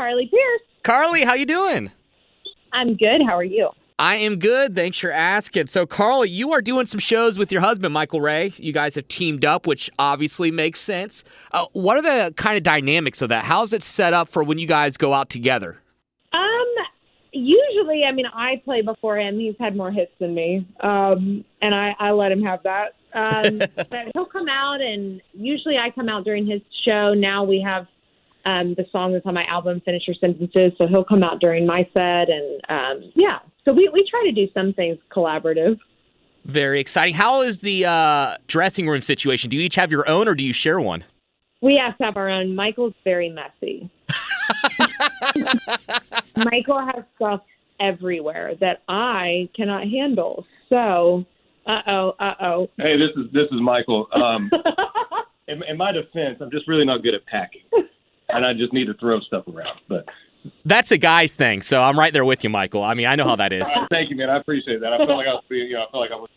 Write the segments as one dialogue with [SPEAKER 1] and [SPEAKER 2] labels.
[SPEAKER 1] Carly Pearce.
[SPEAKER 2] Carly, how you doing?
[SPEAKER 1] I'm good. How are you?
[SPEAKER 2] I am good. Thanks for asking. So, Carly, you are doing some shows with your husband, Michael Ray. You guys have teamed up, which obviously makes sense. What are the kind of dynamics of that? How's it set up for when you guys go out together?
[SPEAKER 1] Usually, I play before him. He's had more hits than me, and I let him have that. But he'll come out, and usually I come out during his show. Now we have the song that's on my album, Finish Your Sentences, so he'll come out during my set, and So we try to do some things collaborative.
[SPEAKER 2] Very exciting. How is the dressing room situation? Do you each have your own, or do you share one?
[SPEAKER 1] We have to have our own. Michael's very messy. Michael has stuff everywhere that I cannot handle. So, uh-oh.
[SPEAKER 3] Hey, this is Michael. In my defense, I'm just really not good at packing, and I just need to throw stuff around. But
[SPEAKER 2] that's a guy's thing, so I'm right there with you, Michael. I know how that is.
[SPEAKER 3] Thank you, man. I appreciate that. I felt like I was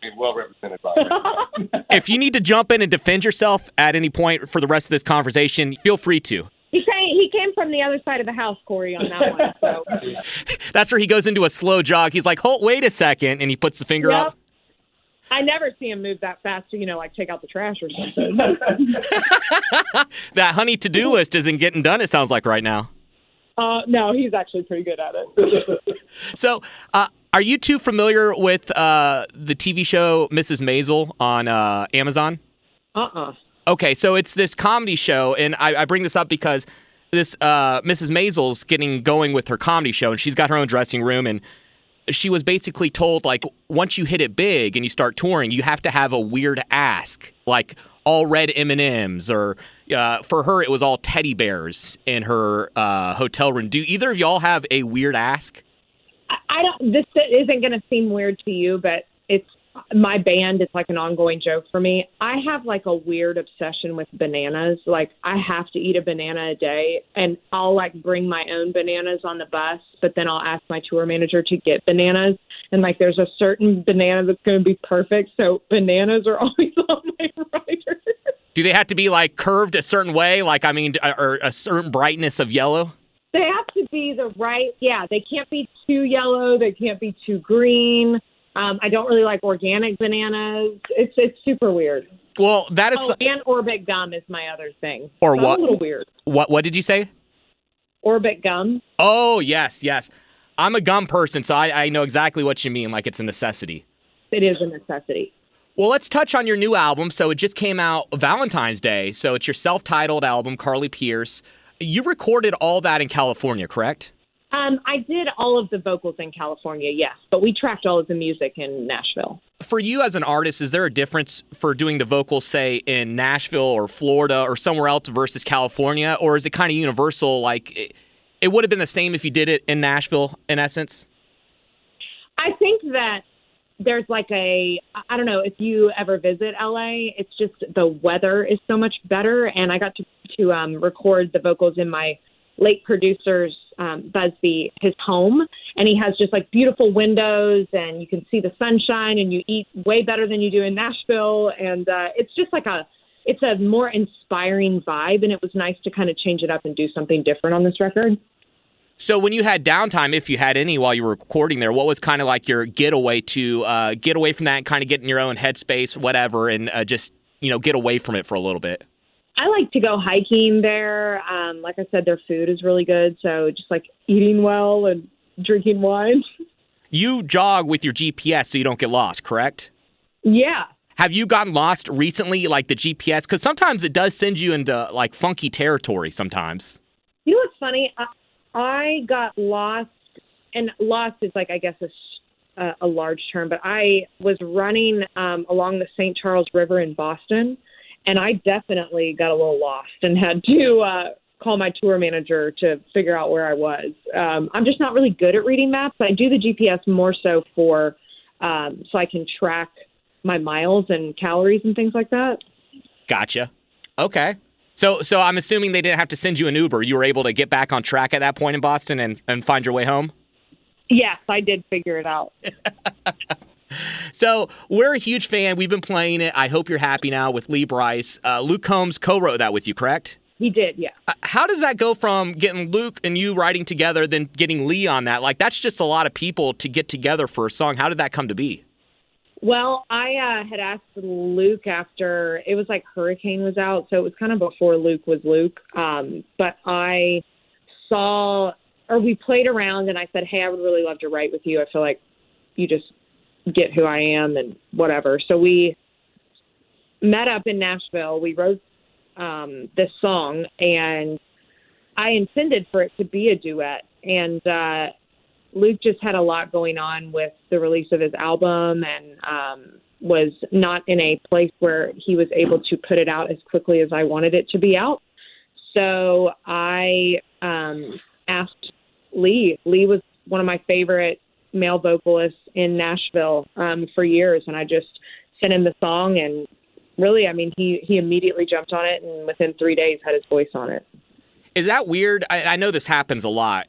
[SPEAKER 3] being well represented by it.
[SPEAKER 2] If you need to jump in and defend yourself at any point for the rest of this conversation, feel free to.
[SPEAKER 1] He came from the other side of the house, Corey, on that one. So.
[SPEAKER 2] That's where he goes into a slow jog. He's like, "Hold, wait a second," and he puts the finger up.
[SPEAKER 1] I never see him move that fast to, like take out the trash or something.
[SPEAKER 2] That honey to-do list isn't getting done, it sounds like, right now.
[SPEAKER 1] No, he's actually pretty good at it.
[SPEAKER 2] So, are you two familiar with the TV show Mrs. Maisel on Amazon? Okay, so it's this comedy show, and I bring this up because this Mrs. Maisel's getting going with her comedy show, and she's got her own dressing room, and she was basically told, like, once you hit it big and you start touring, you have to have a weird ask, like all red M&Ms, or for her, it was all teddy bears in her hotel room. Do either of y'all have a weird ask?
[SPEAKER 1] I don't. This isn't going to seem weird to you, but it's my band. It's like an ongoing joke for me. I have like a weird obsession with bananas. Like I have to eat a banana a day, and I'll like bring my own bananas on the bus, but then I'll ask my tour manager to get bananas. And like there's a certain banana that's going to be perfect. So bananas are always on my rider.
[SPEAKER 2] Do they have to be like curved a certain way? Like, or a certain brightness of yellow?
[SPEAKER 1] They have to be the right. Yeah, they can't be too yellow. They can't be too green. I don't really like organic bananas. It's super weird.
[SPEAKER 2] Well, that is.
[SPEAKER 1] And Orbit gum is my other thing.
[SPEAKER 2] Or
[SPEAKER 1] so
[SPEAKER 2] what?
[SPEAKER 1] A little weird.
[SPEAKER 2] What did you say?
[SPEAKER 1] Orbit gum.
[SPEAKER 2] Oh, yes. I'm a gum person, so I know exactly what you mean. Like it's a necessity.
[SPEAKER 1] It is a necessity.
[SPEAKER 2] Well, let's touch on your new album. So it just came out Valentine's Day. So it's your self-titled album, Carly Pearce. You recorded all that in California, correct?
[SPEAKER 1] I did all of the vocals in California, yes, but we tracked all of the music in Nashville.
[SPEAKER 2] For you as an artist, is there a difference for doing the vocals, say, in Nashville or Florida or somewhere else versus California? Or is it kind of universal, like it would have been the same if you did it in Nashville, in essence?
[SPEAKER 1] I think that there's like I don't know, if you ever visit LA, it's just the weather is so much better. And I got to record the vocals in my late producer's Busby, his home, and he has just like beautiful windows and you can see the sunshine and you eat way better than you do in Nashville. And it's just like it's a more inspiring vibe, and it was nice to kind of change it up and do something different on this record.
[SPEAKER 2] So when you had downtime, if you had any while you were recording there, what was kind of like your getaway to get away from that and kind of get in your own headspace, whatever, and just, get away from it for a little bit?
[SPEAKER 1] I like to go hiking there. Like I said, their food is really good. So just like eating well and drinking wine.
[SPEAKER 2] You jog with your GPS so you don't get lost, correct?
[SPEAKER 1] Yeah.
[SPEAKER 2] Have you gotten lost recently, like the GPS? Because sometimes it does send you into like funky territory sometimes.
[SPEAKER 1] You know what's funny? I got lost, and lost is like, I guess, a large term, but I was running along the St. Charles River in Boston, and I definitely got a little lost and had to call my tour manager to figure out where I was. I'm just not really good at reading maps. I do the GPS more so for so I can track my miles and calories and things like that.
[SPEAKER 2] Gotcha. Okay. So I'm assuming they didn't have to send you an Uber. You were able to get back on track at that point in Boston and find your way home?
[SPEAKER 1] Yes, I did figure it out.
[SPEAKER 2] So we're a huge fan. We've been playing it. I hope you're happy now with Lee Brice. Luke Combs co-wrote that with you, correct?
[SPEAKER 1] He did, yeah.
[SPEAKER 2] How does that go from getting Luke and you writing together, then getting Lee on that? Like, that's just a lot of people to get together for a song. How did that come to be?
[SPEAKER 1] Well, I had asked Luke after, it was like Hurricane was out, so it was kind of before Luke was Luke. But I we played around and I said, hey, I would really love to write with you. I feel like you just get who I am and whatever. So we met up in Nashville. We wrote this song, and I intended for it to be a duet. And Luke just had a lot going on with the release of his album and was not in a place where he was able to put it out as quickly as I wanted it to be out. So I asked Lee. Lee was one of my favorite male vocalists in Nashville for years, and I just sent him the song, and really, I mean, he immediately jumped on it, and within 3 days had his voice on it.
[SPEAKER 2] Is that weird? I know this happens a lot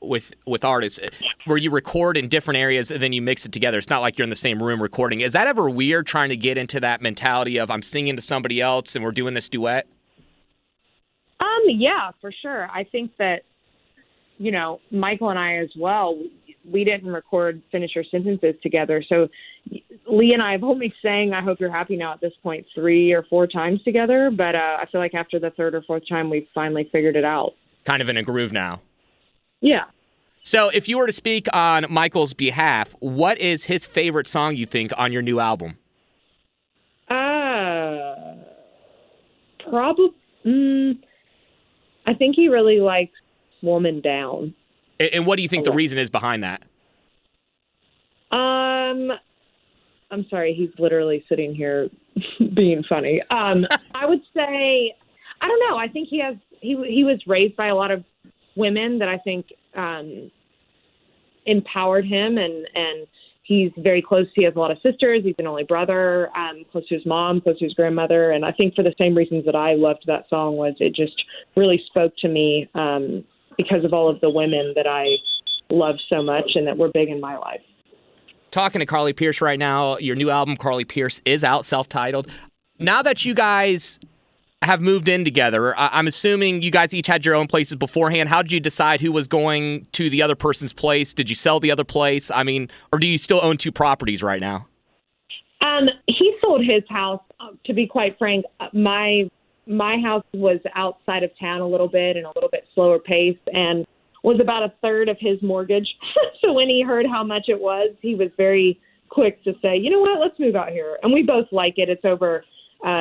[SPEAKER 2] with artists where you record in different areas and then you mix it together. It's not like you're in the same room recording. Is that ever weird trying to get into that mentality of I'm singing to somebody else and we're doing this duet?
[SPEAKER 1] Yeah, for sure. I think that, you know, Michael and I as well, we didn't record Finish Your Sentences together. So Lee and I have only sang I Hope You're Happy Now at this point 3 or 4 times together. But I feel like after the 3rd or 4th time, we've finally figured it out. Kind
[SPEAKER 2] of in a groove now.
[SPEAKER 1] Yeah.
[SPEAKER 2] So if you were to speak on Michael's behalf, what is his favorite song, you think, on your new album?
[SPEAKER 1] Probably. I think he really likes Woman Down.
[SPEAKER 2] And what do you think the reason is behind that?
[SPEAKER 1] I'm sorry, he's literally sitting here being funny. I would say, I don't know. I think he was raised by a lot of women that I think empowered him, and he's very close. He has a lot of sisters. He's an only brother, close to his mom, close to his grandmother. And I think for the same reasons that I loved that song was it just really spoke to me because of all of the women that I love so much and that were big in my life.
[SPEAKER 2] Talking to Carly Pearce right now, your new album, Carly Pearce, is out, self-titled. Now that you guys have moved in together, I'm assuming you guys each had your own places beforehand. How did you decide who was going to the other person's place? Did you sell the other place? I mean, or do you still own 2 properties right now?
[SPEAKER 1] He sold his house. To be quite frank, my house was outside of town a little bit and a little bit slower pace and was about 1/3 of his mortgage. So when he heard how much it was, he was very quick to say, you know what, let's move out here. And we both like it. It's over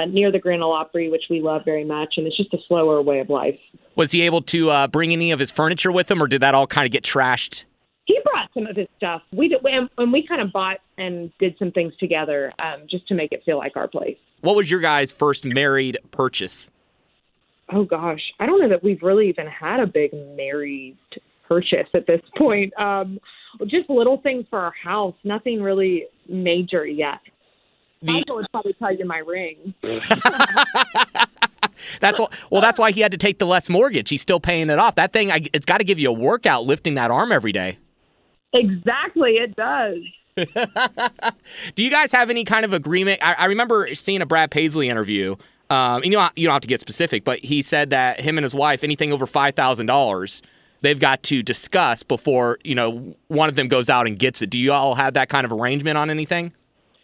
[SPEAKER 1] near the Grand Ole Opry, which we love very much, and it's just a slower way of life.
[SPEAKER 2] Was he able to bring any of his furniture with him, or did that all kind of get trashed?
[SPEAKER 1] He brought some of his stuff. We kind of bought and did some things together just to make it feel like our place.
[SPEAKER 2] What was your guys' first married purchase?
[SPEAKER 1] Oh, gosh. I don't know that we've really even had a big married purchase at this point. Just little things for our house. Nothing really major yet. Michael would probably tell you my ring.
[SPEAKER 2] That's why he had to take the less mortgage. He's still paying it off. That thing, it's got to give you a workout lifting that arm every day.
[SPEAKER 1] Exactly, it does.
[SPEAKER 2] Do you guys have any kind of agreement? I remember seeing a Brad Paisley interview. You don't have to get specific, but he said that him and his wife, anything over $5,000, they've got to discuss before one of them goes out and gets it. Do you all have that kind of arrangement on anything?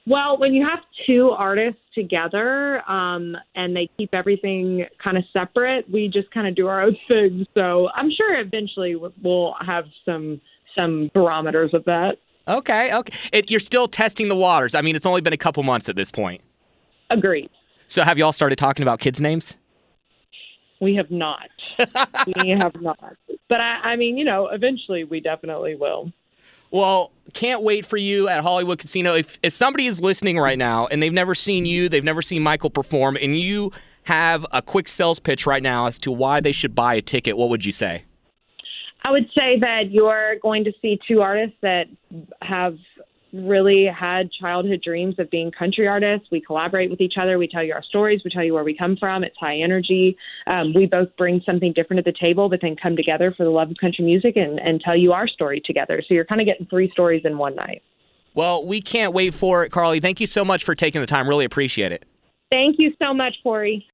[SPEAKER 1] Well, when you have 2 artists together and they keep everything kind of separate, we just kind of do our own thing. So I'm sure eventually we'll have some barometers of that.
[SPEAKER 2] Okay. You're still testing the waters. I mean, it's only been a couple months at this point.
[SPEAKER 1] Agreed.
[SPEAKER 2] So have you all started talking about kids' names?
[SPEAKER 1] We have not. We have not. But I mean, eventually we definitely will.
[SPEAKER 2] Well, can't wait for you at Hollywood Casino. If somebody is listening right now and they've never seen you, they've never seen Michael perform, and you have a quick sales pitch right now as to why they should buy a ticket, what would you say?
[SPEAKER 1] I would say that you're going to see 2 artists that have really had childhood dreams of being country artists. We collaborate with each other. We tell you our stories. We tell you where we come from. It's high energy. We both bring something different to the table, but then come together for the love of country music and tell you our story together. So you're kind of getting 3 stories in one night.
[SPEAKER 2] Well, we can't wait for it, Carly. Thank you so much for taking the time. Really appreciate it.
[SPEAKER 1] Thank you so much, Corey.